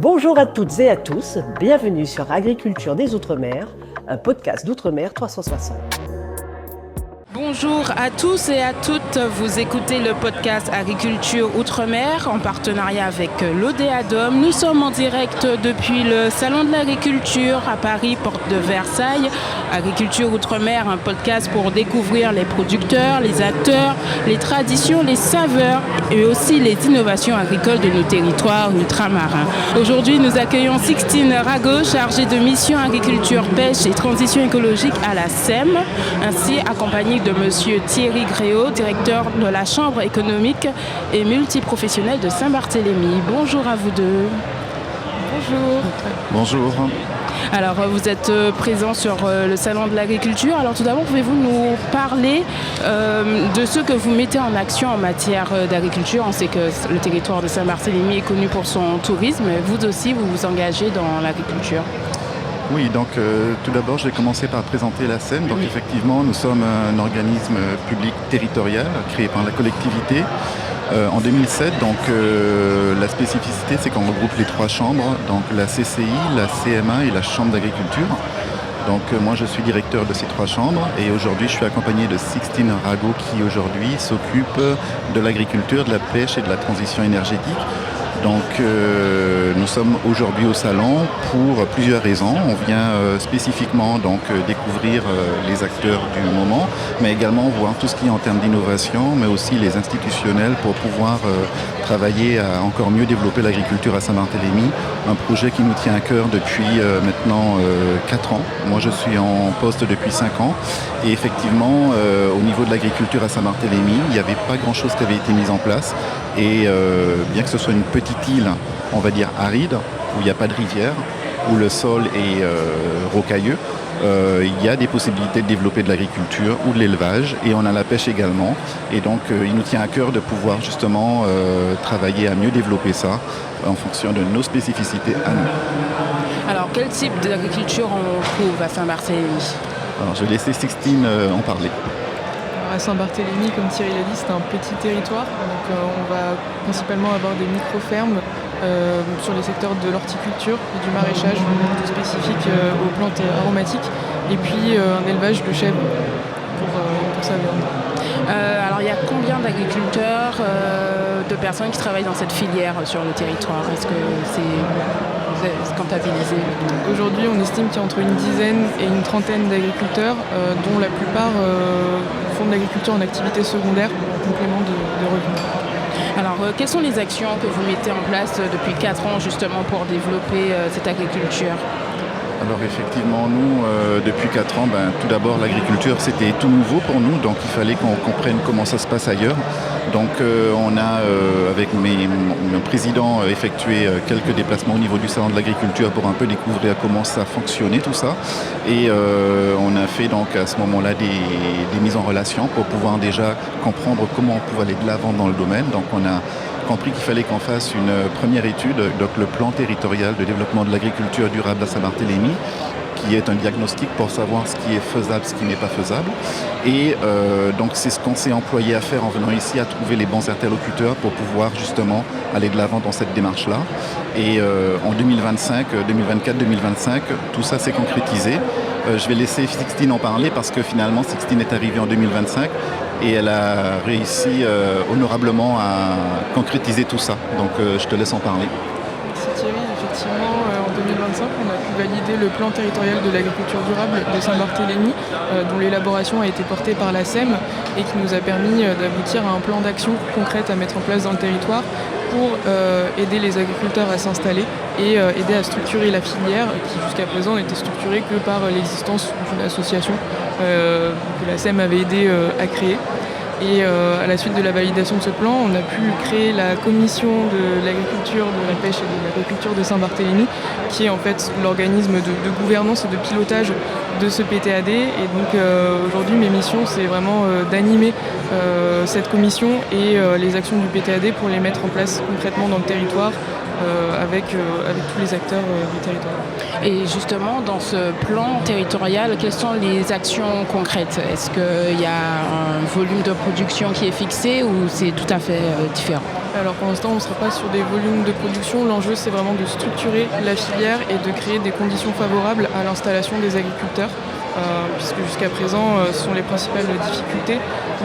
Bonjour à toutes et à tous, bienvenue sur Agriculture des Outre-mer, un podcast d'Outre-mer 360. Bonjour à tous et à toutes, vous écoutez le podcast Agriculture Outre-mer en partenariat avec l'Odéadom. Nous sommes en direct depuis le Salon de l'Agriculture à Paris, porte de Versailles. Agriculture Outre-mer, un podcast pour découvrir les producteurs, les acteurs, les traditions, les saveurs et aussi les innovations agricoles de nos territoires ultramarins. Aujourd'hui, nous accueillons Sixtine Rago, chargée de mission agriculture, pêche et transition écologique à la SEM, ainsi accompagnée de Monsieur Thierry Gréau, directeur de la Chambre économique et multiprofessionnelle de Saint-Barthélemy. Bonjour à vous deux. Bonjour. Bonjour. Alors, vous êtes présent sur le Salon de l'Agriculture. Alors, tout d'abord, pouvez-vous nous parler de ce que vous mettez en action en matière d'agriculture? On sait que le territoire de Saint-Barthélemy est connu pour son tourisme. Vous aussi, vous vous engagez dans l'agriculture. Oui, donc tout d'abord, je vais commencer par présenter la SEM. Donc effectivement, nous sommes un organisme public territorial créé par la collectivité en 2007. Donc la spécificité, c'est qu'on regroupe les trois chambres, donc la CCI, la CMA et la Chambre d'agriculture. Donc moi, je suis directeur de ces trois chambres et aujourd'hui, je suis accompagné de Sixtine Rago qui aujourd'hui s'occupe de l'agriculture, de la pêche et de la transition énergétique. Donc nous sommes aujourd'hui au salon pour plusieurs raisons. On vient spécifiquement donc découvrir les acteurs du moment, mais également voir tout ce qui est en termes d'innovation, mais aussi les institutionnels pour pouvoir travailler à encore mieux développer l'agriculture à Saint-Barthélemy. Un projet qui nous tient à cœur depuis maintenant 4 ans. Moi je suis en poste depuis 5 ans et effectivement au niveau de l'agriculture à Saint-Barthélemy, il n'y avait pas grand-chose qui avait été mis en place. Et bien que ce soit une petite île, on va dire aride, où il n'y a pas de rivière, où le sol est rocailleux, il y a des possibilités de développer de l'agriculture ou de l'élevage et on a la pêche également. Et donc il nous tient à cœur de pouvoir justement travailler à mieux développer ça en fonction de nos spécificités à nous. Alors quel type d'agriculture on trouve à Saint-Barthélemy? Alors je vais laisser Sixtine en parler. À Saint-Barthélemy, comme Thierry l'a dit, c'est un petit territoire. Donc on va principalement avoir des micro-fermes sur les secteurs de l'horticulture et du maraîchage, tout spécifique aux plantes aromatiques. Et puis un élevage de chèvres pour sa viande. Alors il y a combien d'agriculteurs, de personnes qui travaillent dans cette filière sur le territoire? Est-ce que c'est comptabilisé? Aujourd'hui, on estime qu'il y a entre une dizaine et une trentaine d'agriculteurs, dont la plupart font de l'agriculture en activité secondaire, en complément de revenus. Alors, quelles sont les actions que vous mettez en place depuis 4 ans justement pour développer cette agriculture? Alors effectivement, nous, depuis 4 ans, tout d'abord l'agriculture c'était tout nouveau pour nous, donc il fallait qu'on comprenne comment ça se passe ailleurs. Donc on a, avec mon président, effectué quelques déplacements au niveau du salon de l'agriculture pour un peu découvrir comment ça fonctionnait tout ça. Et on a fait donc à ce moment-là des mises en relation pour pouvoir déjà comprendre comment on pouvait aller de l'avant dans le domaine. Donc on a compris qu'il fallait qu'on fasse une première étude, donc le plan territorial de développement de l'agriculture durable à Saint-Barthélemy, qui est un diagnostic pour savoir ce qui est faisable, ce qui n'est pas faisable. Et donc c'est ce qu'on s'est employé à faire en venant ici, à trouver les bons interlocuteurs pour pouvoir justement aller de l'avant dans cette démarche-là. Et en 2025, 2024-2025, tout ça s'est concrétisé. Je vais laisser Sixtine en parler parce que finalement Sixtine est arrivée en 2025 et elle a réussi honorablement à concrétiser tout ça. Donc je te laisse en parler. Merci Thierry. Effectivement, en 2025, on a pu valider le plan territorial de l'agriculture durable de Saint-Barthélemy, dont l'élaboration a été portée par la SEM et qui nous a permis d'aboutir à un plan d'action concrète à mettre en place dans le territoire pour aider les agriculteurs à s'installer et aider à structurer la filière qui jusqu'à présent n'était structurée que par l'existence d'une association que la SEM avait aidé à créer. Et à la suite de la validation de ce plan, on a pu créer la commission de l'agriculture, de la pêche et de l'agriculture de Saint-Barthélemy, qui est en fait l'organisme de gouvernance et de pilotage de ce PTAD. Et donc aujourd'hui, mes missions, c'est vraiment d'animer cette commission et les actions du PTAD pour les mettre en place concrètement dans le territoire avec tous les acteurs du territoire. Et justement, dans ce plan territorial, quelles sont les actions concrètes? Est-ce qu'il y a un volume de production qui est fixé ou c'est tout à fait différent? Alors pour l'instant, on ne sera pas sur des volumes de production. L'enjeu, c'est vraiment de structurer la filière et de créer des conditions favorables à l'installation des agriculteurs. Puisque jusqu'à présent, ce sont les principales difficultés,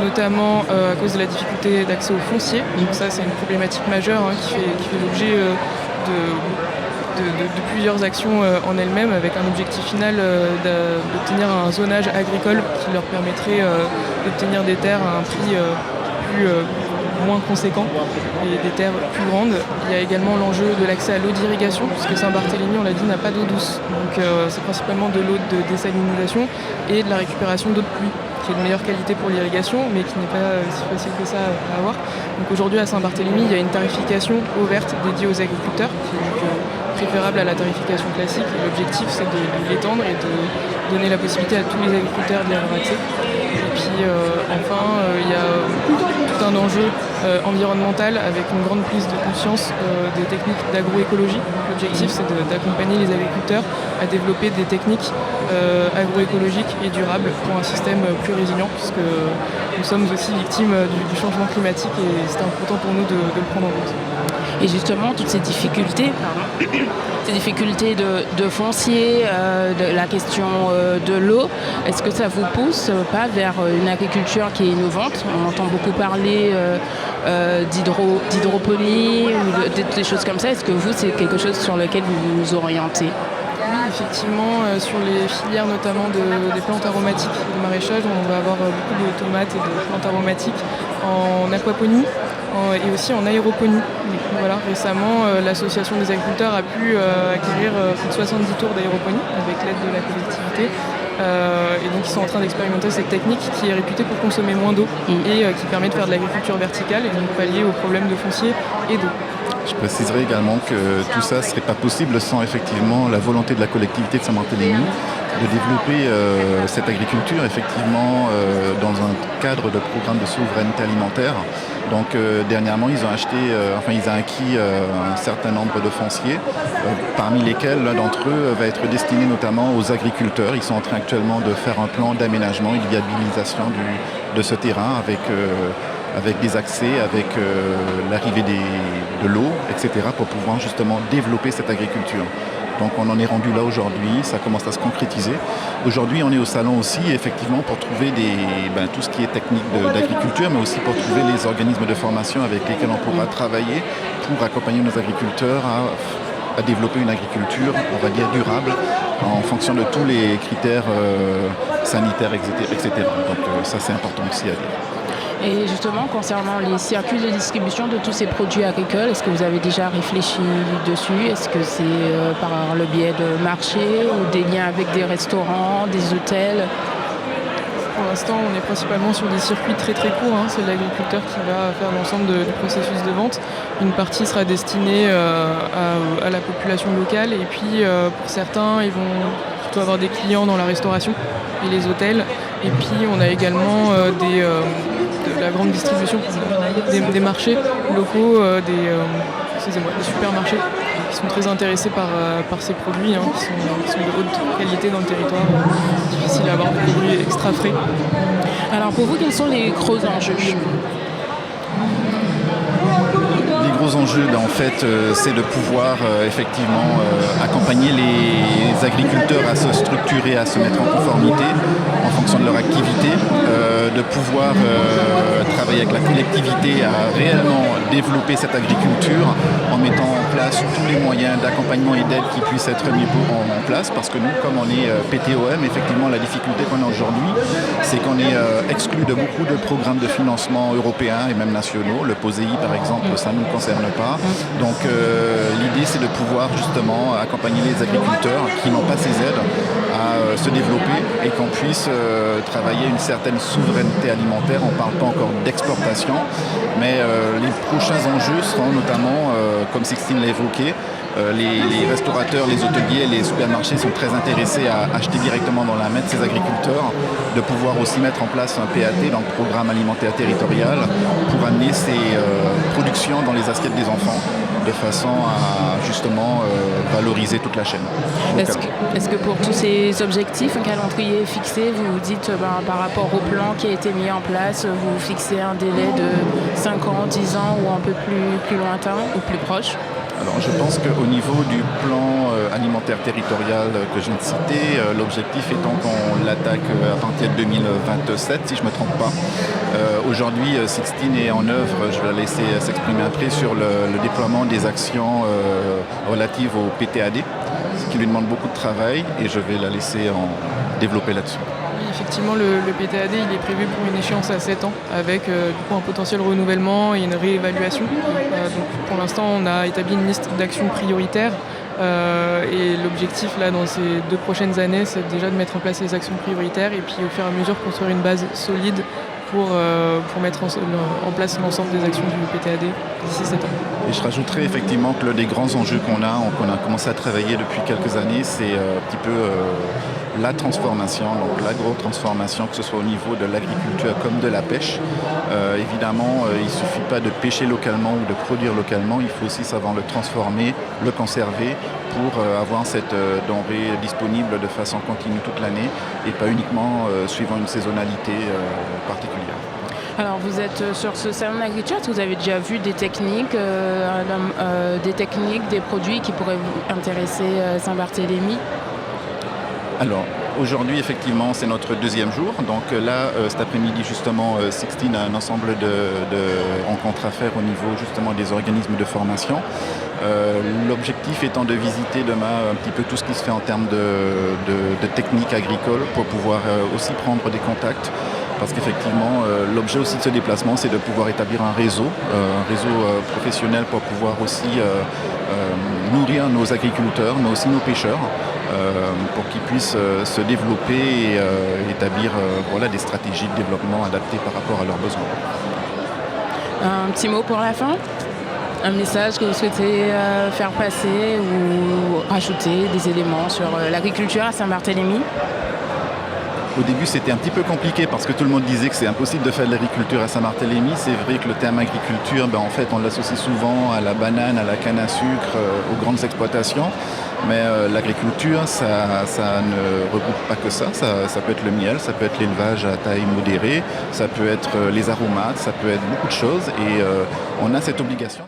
notamment à cause de la difficulté d'accès au foncier. Donc ça, c'est une problématique majeure qui fait l'objet de plusieurs actions en elles-mêmes, avec un objectif final d'obtenir un zonage agricole qui leur permettrait d'obtenir des terres à un prix moins conséquent et des terres plus grandes. Il y a également l'enjeu de l'accès à l'eau d'irrigation, puisque Saint-Barthélemy, on l'a dit, n'a pas d'eau douce. Donc c'est principalement de l'eau de désalinisation et de la récupération d'eau de pluie, qui est de meilleure qualité pour l'irrigation, mais qui n'est pas si facile que ça à avoir. Donc aujourd'hui à Saint-Barthélemy, il y a une tarification ouverte dédiée aux agriculteurs, qui est donc préférable à la tarification classique. Et l'objectif, c'est de l'étendre et de donner la possibilité à tous les agriculteurs d'y avoir accès. Et puis enfin, il y a tout un enjeu environnemental avec une grande prise de conscience des techniques d'agroécologie. L'objectif, c'est d'accompagner les agriculteurs à développer des techniques agroécologiques et durables pour un système plus résilient, puisque nous sommes aussi victimes du changement climatique et c'est important pour nous de le prendre en compte. Et justement, toutes ces difficultés, ces difficultés de foncier, de la question de l'eau, est-ce que ça vous pousse pas vers une agriculture qui est innovante? On entend beaucoup parler d'hydroponie ou des choses comme ça. Est-ce que vous, c'est quelque chose sur lequel vous vous orientez? Oui, effectivement, sur les filières notamment des plantes aromatiques de maraîchage, on va avoir beaucoup de tomates et de plantes aromatiques en aquaponie et aussi en aéroponie. Voilà, récemment, l'association des agriculteurs a pu acquérir plus de 70 tours d'aéroponie avec l'aide de la collectivité. Et donc ils sont en train d'expérimenter cette technique qui est réputée pour consommer moins d'eau et qui permet de faire de l'agriculture verticale et donc pallier aux problèmes de foncier et d'eau. Je préciserai également que tout ça ne serait pas possible sans effectivement la volonté de la collectivité de Saint-Barthélemy de développer cette agriculture effectivement dans un cadre de programme de souveraineté alimentaire. Donc dernièrement, ils ont acquis un certain nombre de fonciers, parmi lesquels l'un d'entre eux va être destiné notamment aux agriculteurs. Ils sont en train actuellement de faire un plan d'aménagement et de viabilisation de ce terrain avec des accès, avec l'arrivée de l'eau, etc., pour pouvoir justement développer cette agriculture. Donc on en est rendu là aujourd'hui, ça commence à se concrétiser. Aujourd'hui on est au salon aussi effectivement pour trouver tout ce qui est technique d'agriculture, mais aussi pour trouver les organismes de formation avec lesquels on pourra travailler pour accompagner nos agriculteurs à développer une agriculture, on va dire, durable, en fonction de tous les critères sanitaires, etc. Donc ça c'est important aussi à dire. Et justement, concernant les circuits de distribution de tous ces produits agricoles, est-ce que vous avez déjà réfléchi dessus? Est-ce que c'est par le biais de marchés ou des liens avec des restaurants, des hôtels? Pour l'instant, on est principalement sur des circuits très très courts. C'est l'agriculteur qui va faire l'ensemble du processus de vente. Une partie sera destinée à la population locale et puis pour certains, ils vont plutôt avoir des clients dans la restauration et les hôtels. Et puis on a également de la grande distribution, des marchés locaux, des supermarchés qui sont très intéressés par ces produits qui sont de haute qualité dans le territoire, difficile à avoir des produits extra frais. Alors pour vous, quels sont les gros enjeux? Les gros enjeux, en fait, c'est de pouvoir effectivement accompagner les agriculteurs à se structurer, à se mettre en conformité en fonction de leur activité, de pouvoir travailler avec la collectivité à réellement développer cette agriculture en mettant en place tous les moyens d'accompagnement et d'aide qui puissent être mis en place, parce que nous, comme on est PTOM, effectivement la difficulté qu'on a aujourd'hui, c'est qu'on est exclu de beaucoup de programmes de financement européens et même nationaux. Le POSEI par exemple, ça ne nous concerne pas. Donc l'idée c'est de pouvoir justement accompagner les agriculteurs qui n'ont pas ces aides à se développer et qu'on puisse travailler une certaine souveraineté alimentaire. On ne parle pas encore d'exportation, mais les prochains enjeux seront notamment, comme Sixtine l'a évoqué, les restaurateurs, les hôteliers, les supermarchés sont très intéressés à acheter directement dans la main de ces agriculteurs, de pouvoir aussi mettre en place un PAT, donc Programme Alimentaire Territorial, pour amener ces productions dans les assiettes des enfants. de façon à justement valoriser toute la chaîne. Est-ce que pour tous ces objectifs, un calendrier fixé, vous vous dites par rapport au plan qui a été mis en place, vous fixez un délai de 5 ans, 10 ans ou un peu plus lointain ou plus proche? Alors je pense qu'au niveau du plan alimentaire territorial que je viens de citer, l'objectif étant qu'on l'attaque à partir de 2027, si je ne me trompe pas. Aujourd'hui, Sixtine est en œuvre, je vais la laisser s'exprimer après, sur le déploiement des actions relatives au PTAD, ce qui lui demande beaucoup de travail et je vais la laisser en développer là-dessus. Oui, effectivement, le PTAD il est prévu pour une échéance à 7 ans avec du coup, un potentiel renouvellement et une réévaluation. Donc, pour l'instant, on a établi une liste d'actions prioritaires et l'objectif là, dans ces 2 prochaines années, c'est déjà de mettre en place les actions prioritaires et puis au fur et à mesure construire une base solide pour mettre en place l'ensemble des actions du PTAD d'ici 7 ans. Et je rajouterais effectivement que l'un des grands enjeux qu'on a commencé à travailler depuis quelques années, c'est un petit peu la transformation, donc l'agro-transformation, que ce soit au niveau de l'agriculture comme de la pêche. Évidemment, il ne suffit pas de pêcher localement ou de produire localement, il faut aussi savoir le transformer, le conserver pour avoir cette denrée disponible de façon continue toute l'année et pas uniquement suivant une saisonnalité particulière. Alors vous êtes sur ce salon de l'agriculture, vous avez déjà vu des techniques, des produits qui pourraient vous intéresser Saint-Barthélemy? Alors aujourd'hui effectivement c'est notre 2e jour, donc là cet après-midi justement Sixtine a un ensemble de rencontres à faire au niveau justement des organismes de formation. L'objectif étant de visiter demain un petit peu tout ce qui se fait en termes de techniques agricoles pour pouvoir aussi prendre des contacts. Parce qu'effectivement, l'objet aussi de ce déplacement, c'est de pouvoir établir un réseau professionnel pour pouvoir aussi nourrir nos agriculteurs, mais aussi nos pêcheurs, pour qu'ils puissent se développer et établir des stratégies de développement adaptées par rapport à leurs besoins. Un petit mot pour la fin? Un message que vous souhaitez faire passer ou rajouter des éléments sur l'agriculture à Saint-Barthélemy? Au début, c'était un petit peu compliqué parce que tout le monde disait que c'est impossible de faire de l'agriculture à Saint-Barthélemy. C'est vrai que le terme agriculture, en fait, on l'associe souvent à la banane, à la canne à sucre, aux grandes exploitations. Mais l'agriculture, ça ne regroupe pas que ça. Ça peut être le miel, ça peut être l'élevage à taille modérée, ça peut être les aromates, ça peut être beaucoup de choses. Et on a cette obligation.